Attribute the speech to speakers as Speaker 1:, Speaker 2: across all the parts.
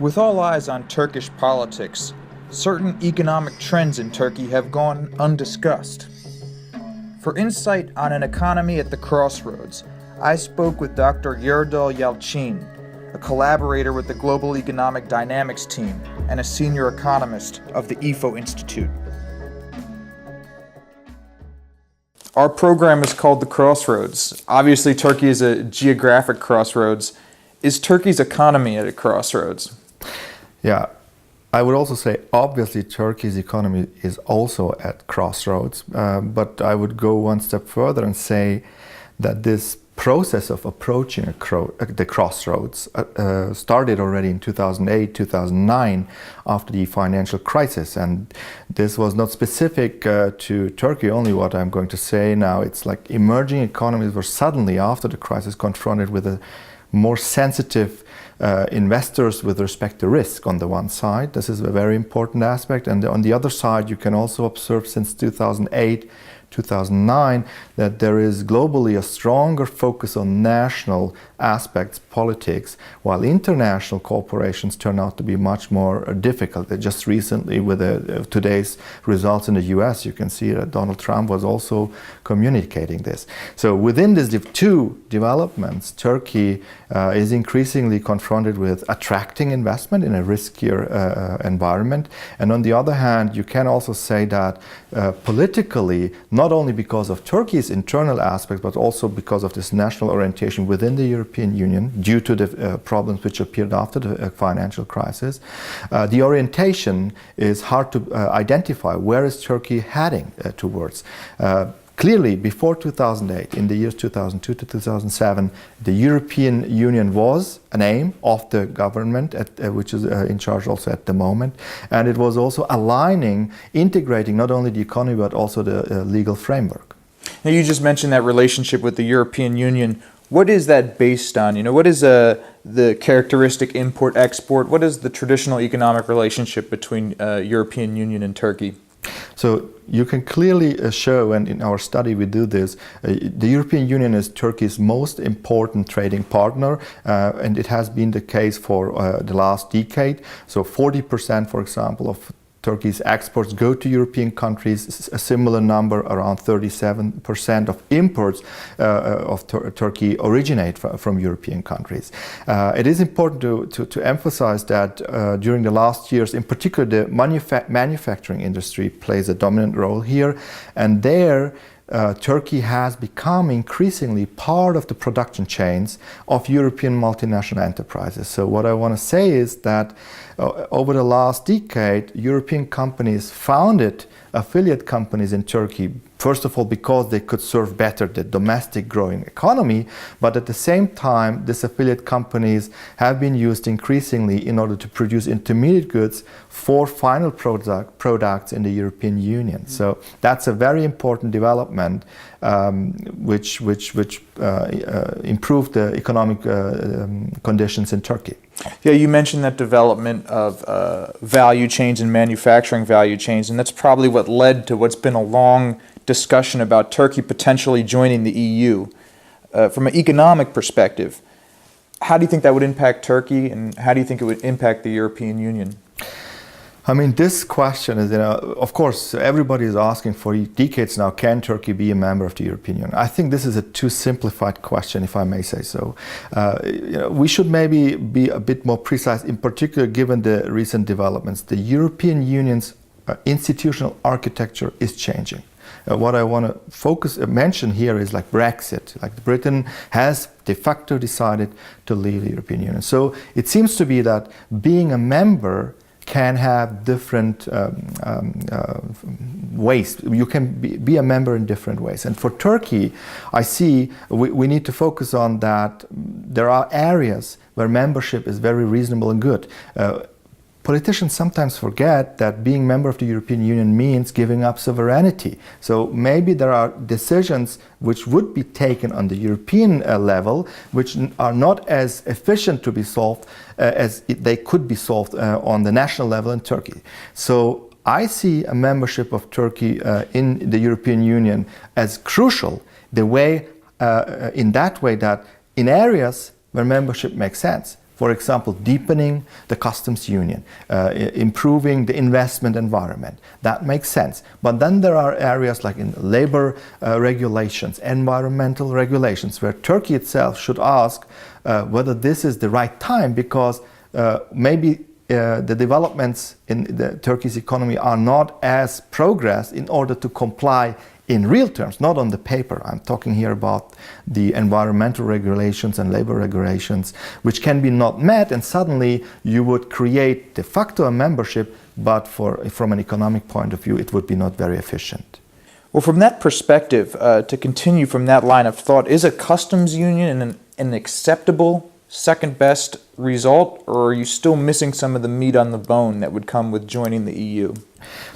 Speaker 1: With all eyes on Turkish politics, certain economic trends in Turkey have gone undiscussed. For insight on an economy at the crossroads, I spoke with Dr. Erdal Yalcin, a collaborator with the Global Economic Dynamics team and a senior economist of the IFO Institute. Our program is called The Crossroads. Obviously, Turkey is a geographic crossroads. Is Turkey's economy at a crossroads?
Speaker 2: Yeah, I would also say obviously Turkey's economy is also at crossroads, but I would go one step further and say that this process of approaching the crossroads started already in 2008, 2009 after the financial crisis, and this was not specific to Turkey only. What I'm going to say now, it's like emerging economies were suddenly after the crisis confronted with a more sensitive investors with respect to risk on the one side. This is a very important aspect, and on the other side you can also observe since 2008, 2009 that there is globally a stronger focus on national aspects, politics, while international cooperations turn out to be much more difficult. Just recently with today's results in the US, you can see that Donald Trump was also communicating this. So within these two developments, Turkey is increasingly confronted with attracting investment in a riskier environment. And on the other hand, you can also say that politically, not only because of Turkey's internal aspects, but also because of this national orientation within the European Union, due to the problems which appeared after the financial crisis, the orientation is hard to identify. Where is Turkey heading towards? Clearly, before 2008, in the years 2002 to 2007, the European Union was an aim of the government, which is in charge also at the moment, and it was also aligning, integrating not only the economy but also the legal framework.
Speaker 1: Now, you just mentioned that relationship with the European Union. What is that based on? What is the characteristic import-export? What is the traditional economic relationship between European Union and Turkey?
Speaker 2: So you can clearly show, and in our study we do this, the European Union is Turkey's most important trading partner, and it has been the case for the last decade. So 40%, for example, of Turkey's exports go to European countries. A similar number, around 37% of imports of Turkey originate from European countries. It is important to emphasize that during the last years, in particular, the manufacturing industry plays a dominant role here, and there Turkey has become increasingly part of the production chains of European multinational enterprises. So what I want to say is that over the last decade, European companies founded affiliate companies in Turkey, first of all because they could serve better the domestic growing economy, but at the same time these affiliate companies have been used increasingly in order to produce intermediate goods for final products in the European Union. So that's a very important development which improved the economic conditions in Turkey.
Speaker 1: Yeah, you mentioned that development of value chains and manufacturing value chains, and that's probably what led to what's been a long discussion about Turkey potentially joining the EU. From an economic perspective, how do you think that would impact Turkey, and how do you think it would impact the European Union?
Speaker 2: I mean, this question is, of course, everybody is asking for decades now, can Turkey be a member of the European Union? I think this is a too simplified question, if I may say so. We should maybe be a bit more precise, in particular, given the recent developments. The European Union's institutional architecture is changing. What I want to mention here is like Brexit. Like Britain has de facto decided to leave the European Union. So it seems to be that being a member can have different ways. You can be a member in different ways. And for Turkey, I see we need to focus on that there are areas where membership is very reasonable and good. Politicians sometimes forget that being member of the European Union means giving up sovereignty. So maybe there are decisions which would be taken on the European level which are not as efficient to be solved as they could be solved on the national level in Turkey. So I see a membership of Turkey in the European Union as crucial, in that way that in areas where membership makes sense, For example, deepening the customs union, improving the investment environment. That makes sense. But then there are areas like in labor regulations, environmental regulations, where Turkey itself should ask whether this is the right time, because maybe the developments in the Turkey's economy are not as progressed in order to comply in real terms, not on the paper. I'm talking here about the environmental regulations and labor regulations, which can be not met, and suddenly you would create de facto a membership, but from an economic point of view, it would be not very efficient.
Speaker 1: Well, from that perspective, to continue from that line of thought, is a customs union an acceptable second best result, or are you still missing some of the meat on the bone that would come with joining the EU?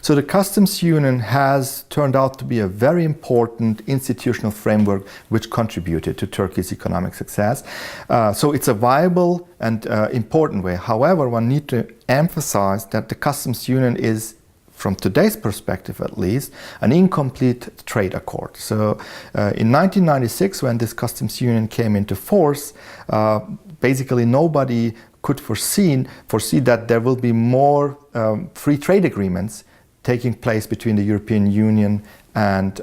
Speaker 2: So the customs union has turned out to be a very important institutional framework which contributed to Turkey's economic success. So it's a viable and important way. However, one needs to emphasize that the customs union is, from today's perspective at least, an incomplete trade accord. So in 1996, when this customs union came into force, basically nobody could foresee that there will be more free trade agreements taking place between the European Union and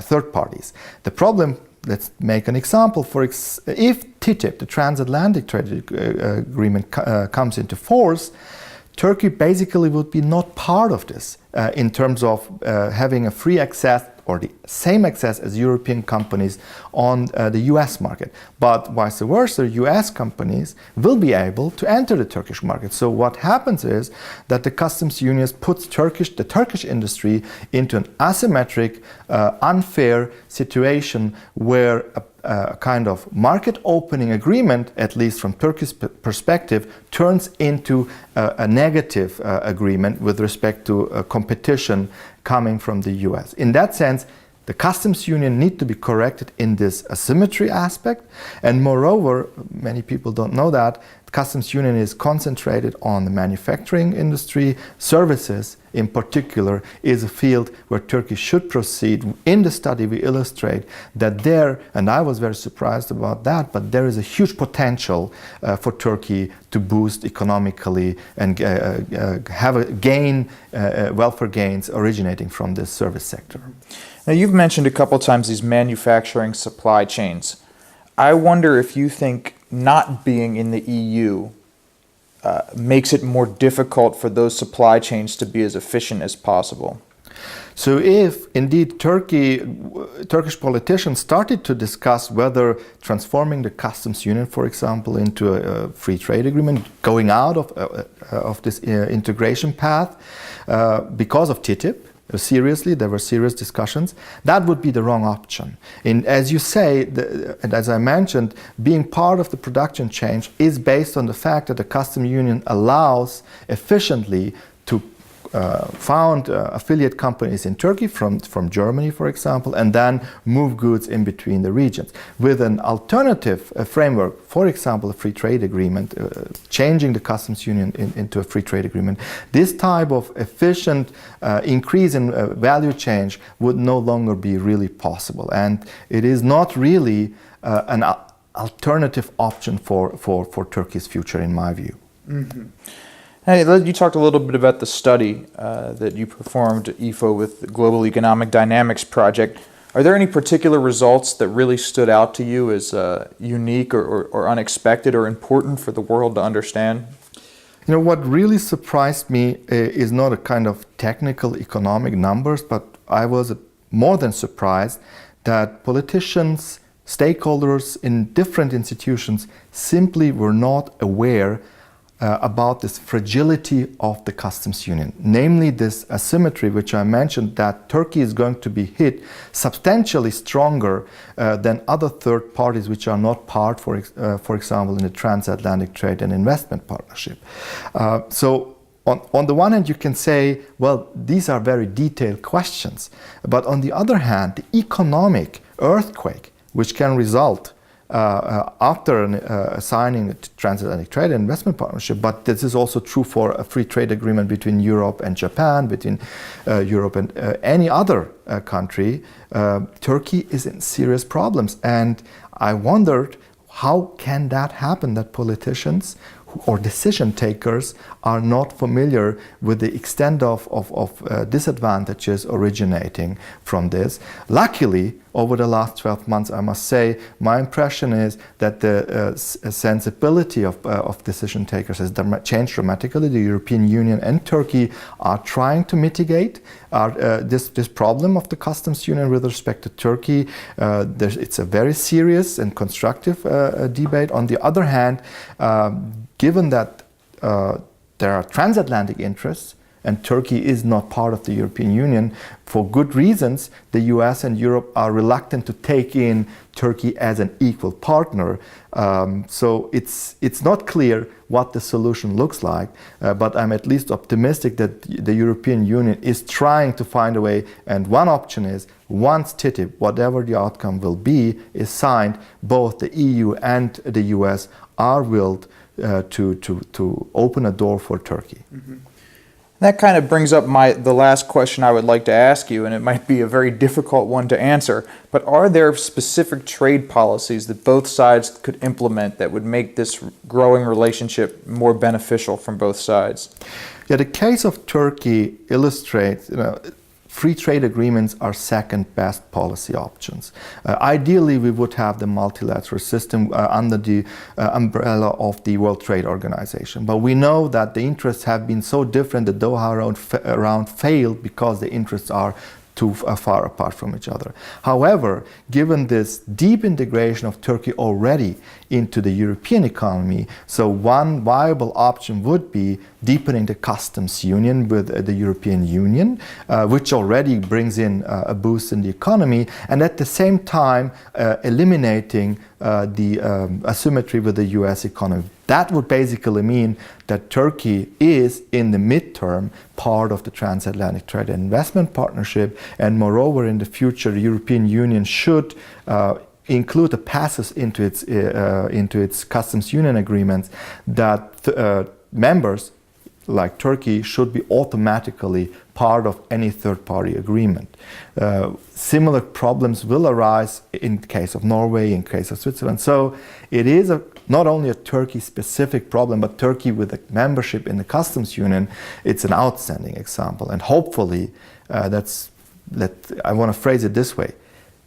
Speaker 2: third parties. The problem, let's make an example, if TTIP, the transatlantic trade agreement, comes into force, Turkey basically would be not part of this in terms of having a free access or the same access as European companies on the US market. But vice versa, US companies will be able to enter the Turkish market. So what happens is that the customs union puts the Turkish industry into an asymmetric, unfair situation where a kind of market opening agreement, at least from Turkey's perspective, turns into a negative agreement with respect to competition coming from the US. In that sense, the customs union need to be corrected in this asymmetry aspect. And moreover, many people don't know that, the customs union is concentrated on the manufacturing industry. Services, in particular, is a field where Turkey should proceed. In the study, we illustrate that there, and I was very surprised about that, but there is a huge potential for Turkey to boost economically and have a gain, welfare gains originating from this service sector.
Speaker 1: Now, you've mentioned a couple times these manufacturing supply chains. I wonder if you think not being in the EU makes it more difficult for those supply chains to be as efficient as possible.
Speaker 2: So if indeed Turkish politicians started to discuss whether transforming the customs union, for example, into a free trade agreement, going out of this integration path because of TTIP, seriously, there were serious discussions, that would be the wrong option. And as you say, and as I mentioned, being part of the production chain is based on the fact that the customs union allows efficiently to found affiliate companies in Turkey from Germany, for example, and then move goods in between the regions. With an alternative framework, for example, a free trade agreement, changing the customs union into a free trade agreement, this type of efficient increase in value change would no longer be really possible. And it is not really an alternative option for Turkey's future, in my view.
Speaker 1: Mm-hmm. Hey, you talked a little bit about the study that you performed at EFO with the Global Economic Dynamics Project. Are there any particular results that really stood out to you as unique or unexpected or important for the world to understand?
Speaker 2: You know, what really surprised me is not a kind of technical economic numbers, but I was more than surprised that politicians, stakeholders in different institutions simply were not aware about this fragility of the customs union, namely this asymmetry which I mentioned, that Turkey is going to be hit substantially stronger than other third parties which are not part, for example, in the transatlantic trade and investment partnership. So on the one hand, you can say, well, these are very detailed questions, but on the other hand, the economic earthquake which can result after signing a transatlantic trade and investment partnership, but this is also true for a free trade agreement between Europe and Japan, between Europe and any other country, Turkey is in serious problems. And I wondered, how can that happen, that politicians or decision takers are not familiar with the extent of disadvantages originating from this. Luckily, over the last 12 months, I must say, my impression is that the sensibility of decision takers has changed dramatically. The European Union and Turkey are trying to mitigate this problem of the customs union with respect to Turkey. It's a very serious and constructive debate. On the other hand, given that there are transatlantic interests, and Turkey is not part of the European Union, for good reasons, the US and Europe are reluctant to take in Turkey as an equal partner. So it's not clear what the solution looks like, but I'm at least optimistic that the European Union is trying to find a way, and one option is, once TTIP, whatever the outcome will be, is signed, both the EU and the US are willed to open a door for Turkey.
Speaker 1: Mm-hmm. That kind of brings up the last question I would like to ask you, and it might be a very difficult one to answer, but are there specific trade policies that both sides could implement that would make this growing relationship more beneficial from both sides?
Speaker 2: Yeah, the case of Turkey illustrates, free trade agreements are second best policy options. Ideally, we would have the multilateral system under the umbrella of the World Trade Organization. But we know that the interests have been so different, the Doha round failed because the interests are too far apart from each other. However, given this deep integration of Turkey already into the European economy, so one viable option would be deepening the customs union with the European Union, which already brings in a boost in the economy, and at the same time eliminating the asymmetry with the US economy. That would basically mean that Turkey is, in the midterm, part of the Transatlantic Trade and Investment Partnership, and moreover, in the future, the European Union should include the passes into its customs union agreements that members like Turkey should be automatically part of any third-party agreement. Similar problems will arise in case of Norway, in case of Switzerland. So it is not only a Turkey-specific problem, but Turkey with a membership in the customs union, it's an outstanding example. And hopefully, I want to phrase it this way.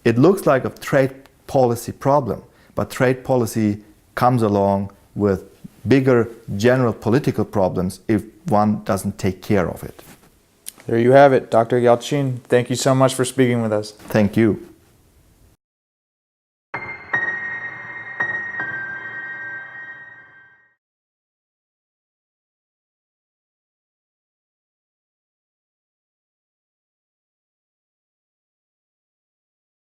Speaker 2: It looks like a trade policy problem, but trade policy comes along with bigger general political problems if one doesn't take care of it.
Speaker 1: There you have it, Dr. Yalcin. Thank you so much for speaking with us.
Speaker 2: Thank you.